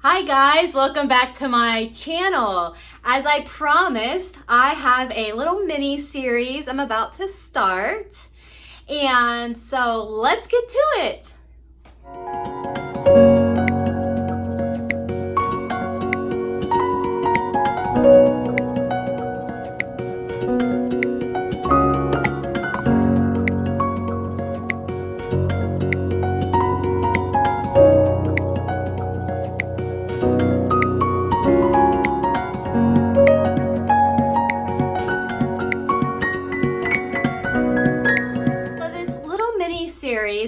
Hi guys, welcome back to my channel. As I promised, I have a little mini series I'm about to start. And so let's get to it.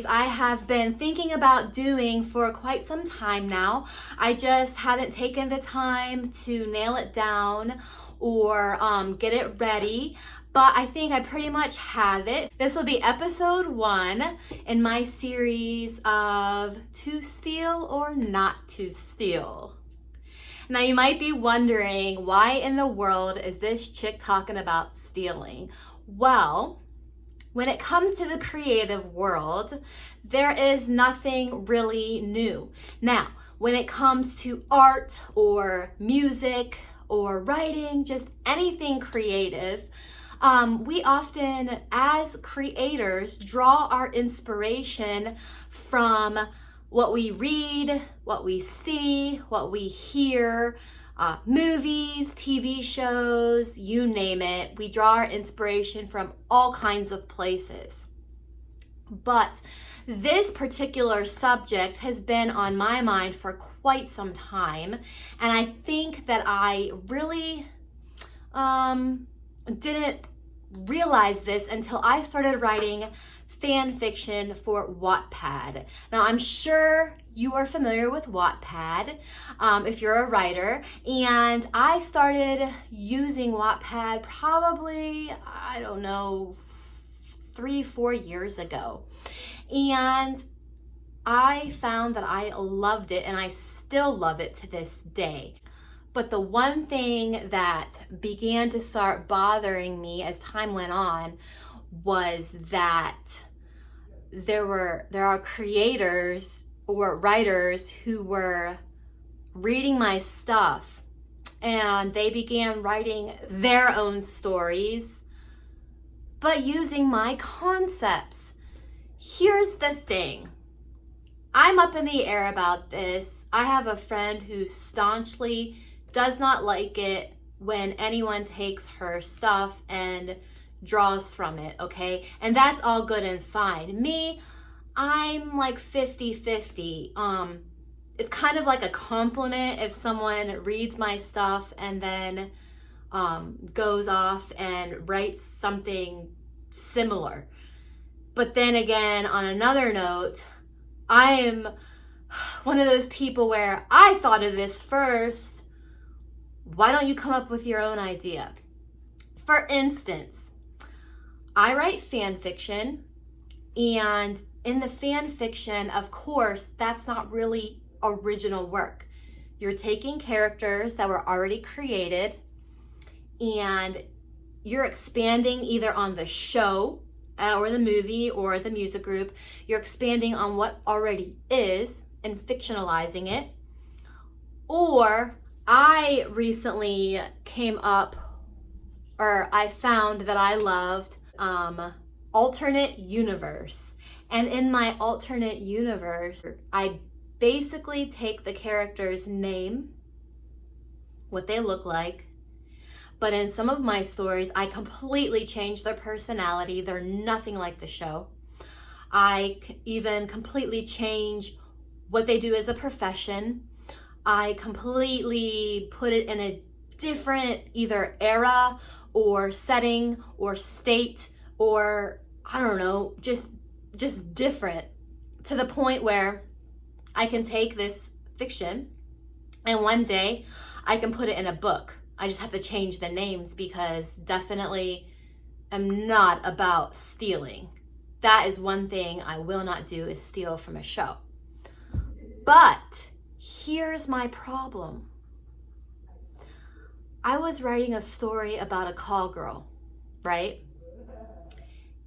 I have been thinking about doing for quite some time now. I just haven't taken the time to nail it down or get it ready, but I think I pretty much have it. This will be episode 1 in my series of To Steal or Not to Steal. Now you might be wondering, why in the world is this chick talking about stealing? Well, when it comes to the creative world, there is nothing really new. Now, when it comes to art or music or writing, just anything creative, we often, as creators, draw our inspiration from what we read, what we see, what we hear, movies, TV shows, you name it. We draw our inspiration from all kinds of places. But this particular subject has been on my mind for quite some time, and I think that I really didn't realize this until I started writing fan fiction for Wattpad. Now, I'm sure you are familiar with Wattpad if you're a writer, and I started using Wattpad probably, I don't know, 3-4 years ago. And I found that I loved it, and I still love it to this day. But the one thing that began to start bothering me as time went on was that there are creators or writers who were reading my stuff, and they began writing their own stories, but using my concepts. Here's the thing. I'm up in the air about this. I have a friend who staunchly does not like it when anyone takes her stuff and draws from it, okay? And that's all good and fine. Me, I'm like 50-50. It's kind of like a compliment if someone reads my stuff and then goes off and writes something similar. But then again, on another note, I am one of those people where I thought of this first. Why don't you come up with your own idea? For instance, I write fan fiction, and in the fan fiction, of course, that's not really original work. You're taking characters that were already created, and you're expanding either on the show or the movie or the music group. You're expanding on what already is and fictionalizing it. Or I recently I found that I loved alternate universe. And in my alternate universe, I basically take the character's name, what they look like, but in some of my stories, I completely change their personality. They're nothing like the show. I even completely change what they do as a profession. I completely put it in a different either era or setting or state, or I don't know, just different, to the point where I can take this fiction and one day I can put it in a book. I just have to change the names because definitely I'm not about stealing. That is one thing I will not do, is steal from a show. But here's my problem. I was writing a story about a call girl, right?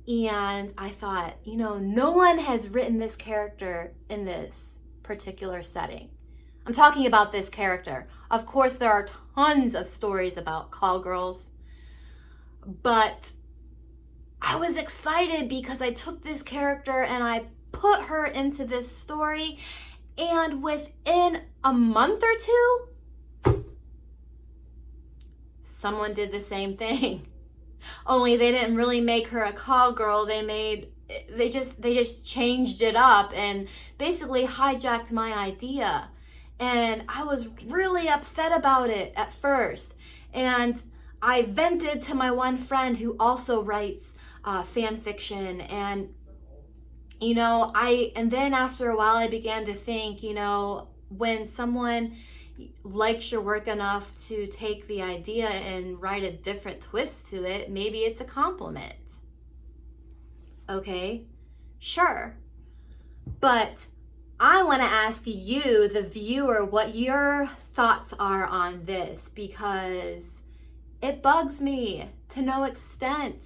And I thought, no one has written this character in this particular setting. I'm talking about this character. Of course, there are tons of stories about call girls, but I was excited because I took this character and I put her into this story, and within a month or two, someone did the same thing. Only they didn't really make her a call girl. They just changed it up and basically hijacked my idea. And I was really upset about it at first. And I vented to my one friend who also writes fan fiction. And, and then after a while I began to think, when someone likes your work enough to take the idea and write a different twist to it, maybe it's a compliment. Okay, sure. But I want to ask you, the viewer, what your thoughts are on this, because it bugs me to no extent.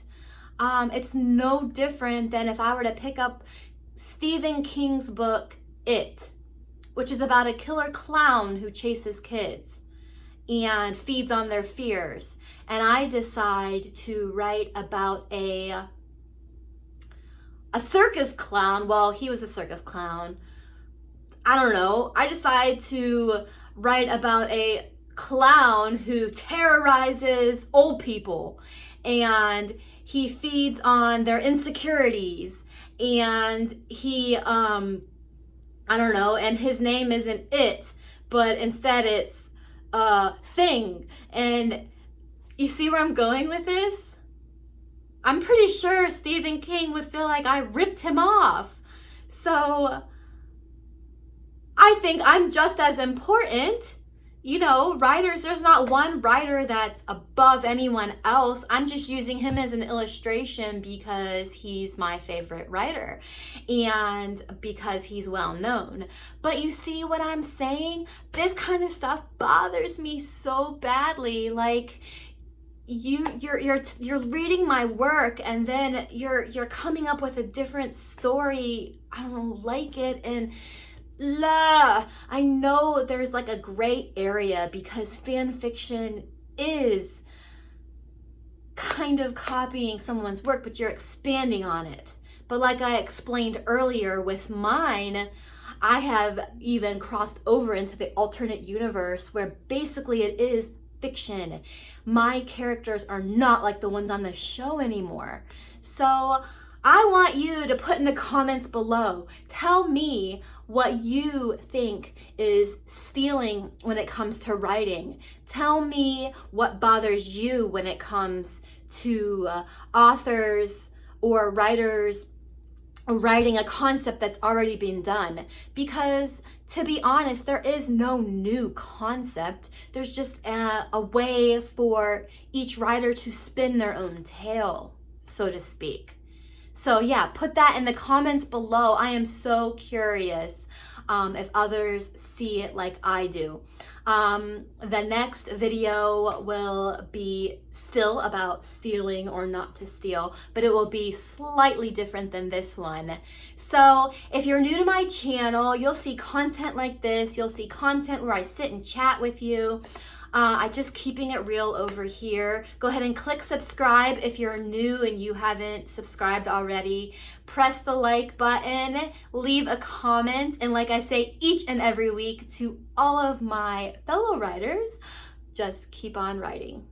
It's no different than if I were to pick up Stephen King's book, It, which is about a killer clown who chases kids and feeds on their fears. And I decide to write about a circus clown. Well, he was a circus clown. I don't know. I decide to write about a clown who terrorizes old people, and he feeds on their insecurities, and he, I don't know, and his name isn't It, but instead it's Thing. And you see where I'm going with this? I'm pretty sure Stephen King would feel like I ripped him off. So I think I'm just as important. Writers, there's not one writer that's above anyone else. I'm just using him as an illustration because he's my favorite writer and because he's well known. But you see what I'm saying? This kind of stuff bothers me so badly. Like, you're reading my work and then you're coming up with a different story. I don't like it, and I know there's like a gray area because fan fiction is kind of copying someone's work, but you're expanding on it. But like I explained earlier with mine, I have even crossed over into the alternate universe where basically it is fiction. My characters are not like the ones on the show anymore. So I want you to put in the comments below. Tell me what you think is stealing when it comes to writing. Tell me what bothers you when it comes to authors or writers writing a concept that's already been done. Because to be honest, there is no new concept. There's just a way for each writer to spin their own tale, so to speak. So yeah, put that in the comments below. I am so curious if others see it like I do. The next video will be still about stealing or not to steal, but it will be slightly different than this one. So if you're new to my channel, you'll see content like this. You'll see content where I sit and chat with you. I just keeping it real over here. Go ahead and click subscribe if you're new and you haven't subscribed already. Press the like button, leave a comment, and like I say each and every week to all of my fellow writers, just keep on writing.